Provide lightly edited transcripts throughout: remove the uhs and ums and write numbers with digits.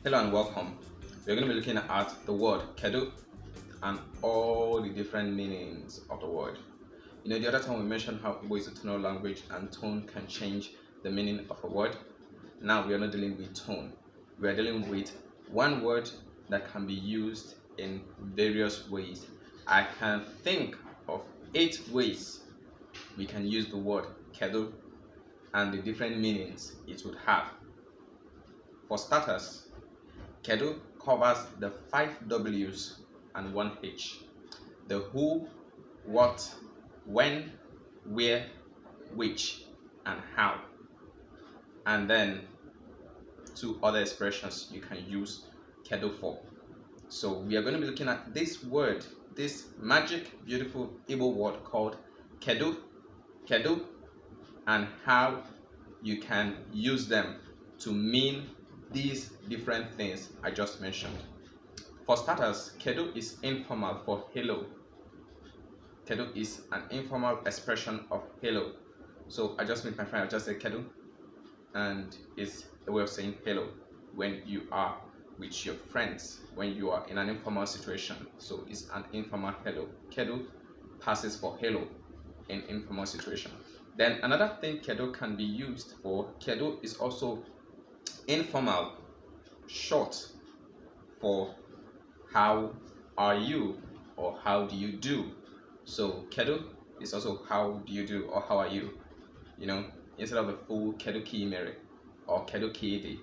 Hello and welcome. We're going to be looking at the word Kedụ and all the different meanings of the word. The other time we mentioned how Igbo is a tonal language and tone can change the meaning of a word. Now we are not dealing with tone. We are dealing with one word that can be used in various ways. I can think of 8 ways we can use the word Kedụ and the different meanings it would have. For starters, Kedụ covers the 5 W's and 1 H. The who, what, when, where, which, and how. And then 2 other expressions you can use Kedụ for. So we are going to be looking at this word, this magic, beautiful Igbo word called Kedụ, and how you can use them to mean these different things I just mentioned. For starters, Kedụ is informal for hello. Kedụ is an informal expression of hello. So I just meet my friend, I just say Kedụ, and it's a way of saying hello when you are with your friends, when you are in an informal situation. So it's an informal hello. Kedụ passes for hello in informal situation. Then another thing Kedụ can be used for, Kedụ is also informal, short for how are you or how do you do. So Kedụ is also how do you do or how are you. Instead of the full Kedụ ki mere or Kedụ ki dị,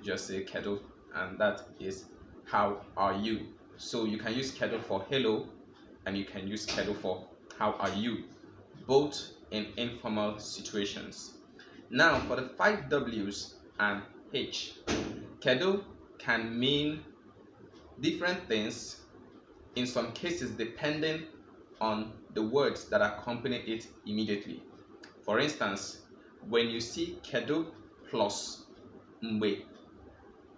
just say Kedụ, and that is how are you. So you can use Kedụ for hello and you can use Kedụ for how are you, both in informal situations. Now for the 5 W's and H, Kedụ can mean different things in some cases depending on the words that accompany it immediately. For instance, when you see Kedụ plus mgbe,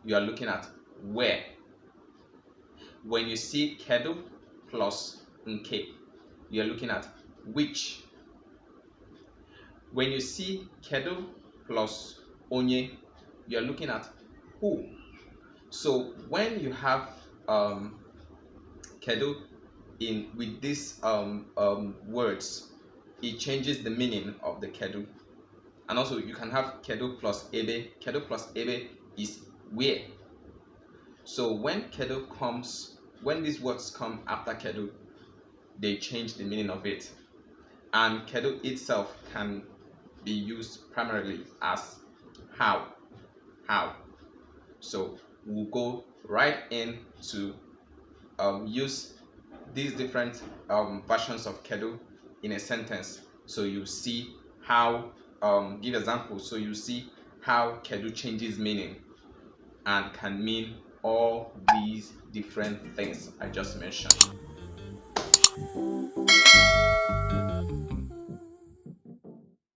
you are looking at where. When you see Kedụ plus nke, you are looking at which. When you see Kedụ plus onye, you are looking at who. So when you have Kedụ in with these words, it changes the meaning of the Kedụ. And also you can have Kedụ plus ebe. Kedụ plus ebe is where. So when Kedụ comes, when these words come after Kedụ, they change the meaning of it. And Kedụ itself can be used primarily as how. So we'll go right in to use these different versions of Kedụ in a sentence. So you see how, give examples. So you see how Kedụ changes meaning and can mean all these different things I just mentioned.